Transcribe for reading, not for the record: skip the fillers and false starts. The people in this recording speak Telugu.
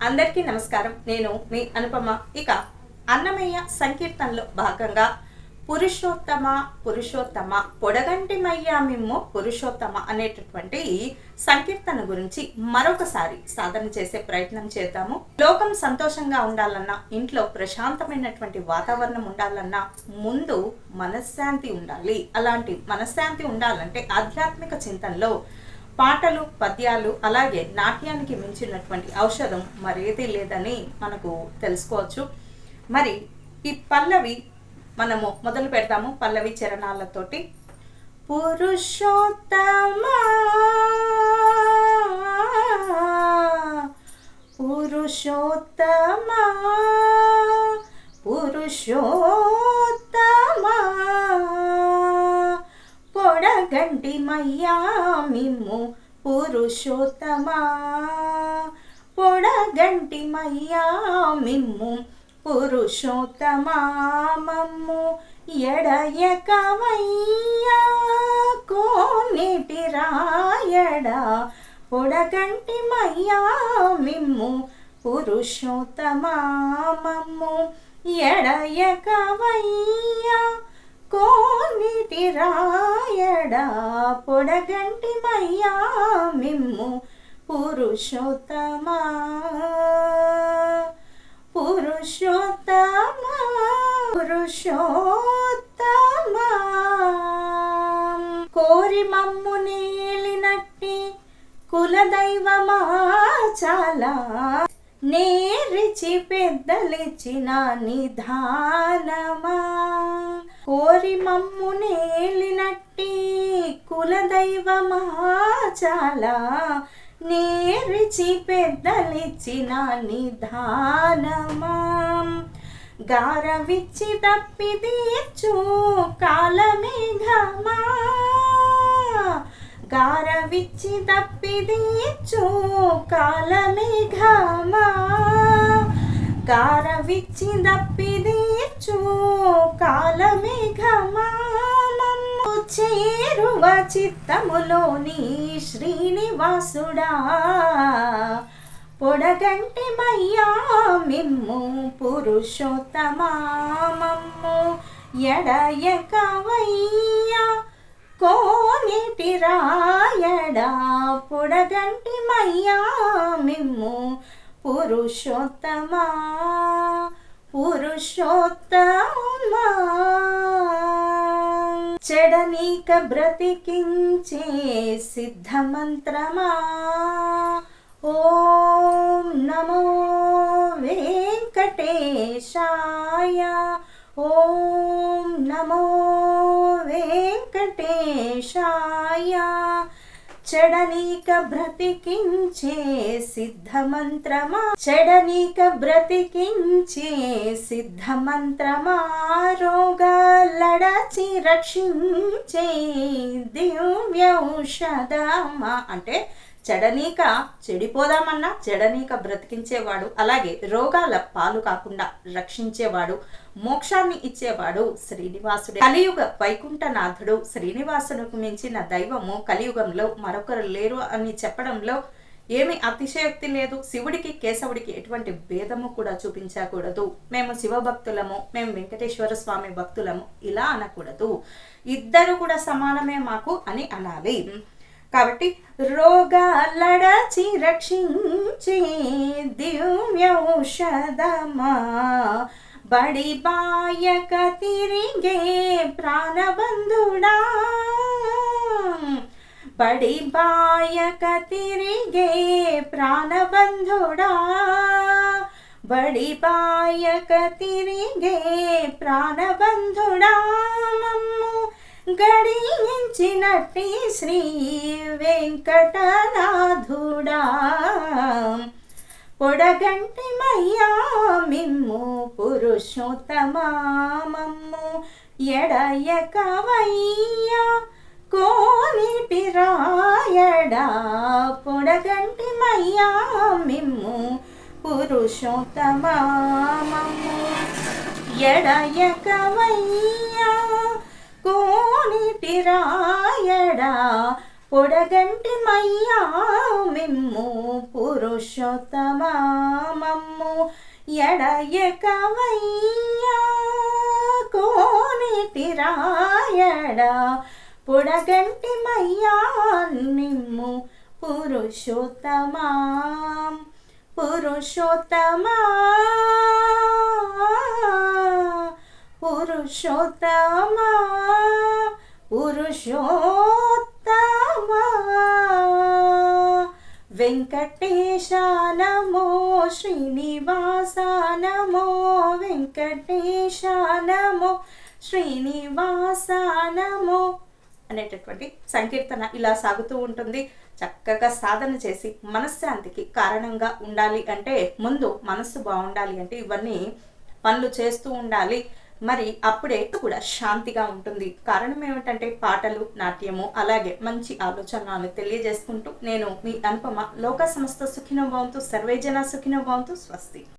అందరికీ నమస్కారం. నేను మీ అనుపమ. ఇక అన్నమయ్య సంకీర్తనలో భాగంగా పురుషోత్తమ పురుషోత్తమ పొడగంటి మయ్యా మిమ్ము పురుషోత్తమ అనేటటువంటి సంకీర్తన గురించి మరొకసారి సాధన చేసే ప్రయత్నం చేద్దాము. లోకం సంతోషంగా ఉండాలన్నా, ఇంట్లో ప్రశాంతమైనటువంటి వాతావరణం ఉండాలన్నా ముందు మనశ్శాంతి ఉండాలి. అలాంటి మనశ్శాంతి ఉండాలంటే ఆధ్యాత్మిక చింతనలో పాటలు, పద్యాలు, అలాగే నాట్యానికి మించినటువంటి ఔషధం మరేదీ లేదని మనకు తెలుసుకోవచ్చు. మరి ఈ పల్లవి మనము మొదలు పెడతాము పల్లవి చరణాలతోటి. పురుషోత్తమా పురుషోత్తమా పురుషోత్తమా పొడగంటి మయ్యా మిమ్ము పురుషోత్తమా పొడగంటి మయ్యా మిమ్ము పురుషోత్తమా మమ్ము ఎడయకవయ్యా కోనేటి రాయడా పొడగంటి మయ్యా మిమ్ము పురుషోత్తమా మమ్ము ఎడయకవయ్యా కోనేటి రాయడా పొడగంటి మయ్యా మిమ్ము పురుషోత్తమా పురుషోత్తమా పురుషోత్తమా కోరి మమ్ము నేలినట్టి కులదైవమా చాలా నేరిచి పెద్దలిచిన నిధానమా కోరి మమ్ము నేలినట్టి కులదైవమా చాలా నేరిచి పెద్దలిచిన నిధానమా గారవిచ్చి తప్పి తీర్చు కాలమేఘమా గారవిచ్చి తప్పి తీర్చు కాలమేఘమా గారవిచ్చి తప్పి తీర్చు కాలమేఘమా చేరువ చిత్తములోని శ్రీనివాసుడా పొడగంటి మయ్యా మిమ్ము పురుషోత్తమా మమ్ము ఎడయకవయ్యా కోనేటి రాయడా పొడగంటి మయ్యా మిమ్ము పురుషోత్తమా పురుషోత్తమా చెడనీక బ్రతికించే సిద్ధమంత్రమా ఓం నమో వెంకటేశాయ ఓం నమో వెంకటేశాయ చెడనీక బ్రతికించే సిద్ధమంత్రమా చెడనీక బ్రతికించే సిద్ధమంత్రమా రోగాలడచి రక్షించే దివ్యౌషధమా అంటే చెడనీక చెడిపోదామన్నా చెడనీక బ్రతికించేవాడు, అలాగే రోగాల పాలు కాకుండా రక్షించేవాడు, మోక్షాన్ని ఇచ్చేవాడు శ్రీనివాసుడు. కలియుగ వైకుంఠనాథుడు. శ్రీనివాసునికి మించిన దైవము కలియుగంలో మరొకరు లేరు అని చెప్పడంలో ఏమి అతిశయోక్తి లేదు. శివుడికి కేశవుడికి ఎటువంటి భేదము కూడా చూపించకూడదు. మేము శివభక్తులము, మేము వెంకటేశ్వర స్వామి భక్తులము ఇలా అనకూడదు. ఇద్దరు కూడా సమానమే మాకు అని అనాలి. కాబట్టి రోగాలడచి రక్షించే దివ్యౌషధమా బడి బాయక తిరిగే ప్రాణబంధుడా బడి బాయక తిరిగే ప్రాణబంధుడా బడి బాయక తిరిగే ప్రాణబంధుడా మమ్ము గడించినట్టి శ్రీ వెంకటనాథుడా పొడగంటి మయ్యా మిమ్ము పురుషోత్తమా మమ్ము ఎడయకవయ్యా కోనేటి రాయడా పొడగంటి మయ్యా మిమ్ము పురుషోత్తమా మమ్ము ఎడయకవయ్యా కోనేటి రాయడా పొడగంటి మయ్యా మిమ్ము పురుషోత్తమా మమ్ము ఎడయకవయ్యా కోనేటి రాయడా పొడగంటి మయ్యా నిమ్ము పురుషోత్తమా పురుషోత్తమా పురుషోత్తమా పురుషోత్తమా వెంకటేశ నమో శ్రీనివాస నమో వెంకటేశ నమో శ్రీనివాస నమో అనేటటువంటి సంకీర్తన ఇలా సాగుతూ ఉంటుంది. చక్కగా సాధన చేసి మనశ్శాంతికి కారణంగా ఉండాలి అంటే ముందు మనస్సు బాగుండాలి అంటే ఇవన్నీ పనులు చేస్తూ ఉండాలి. మరి అప్పుడే కూడా శాంతిగా ఉంటుంది. కారణం ఏమిటంటే పాటలు, నాట్యము, అలాగే మంచి ఆలోచనలను తెలియజేసుకుంటూ నేను మీ అనుపమ. లోక సమస్త సుఖినో భవంతు, సర్వే జన సుఖినో భవంతు. స్వస్తి.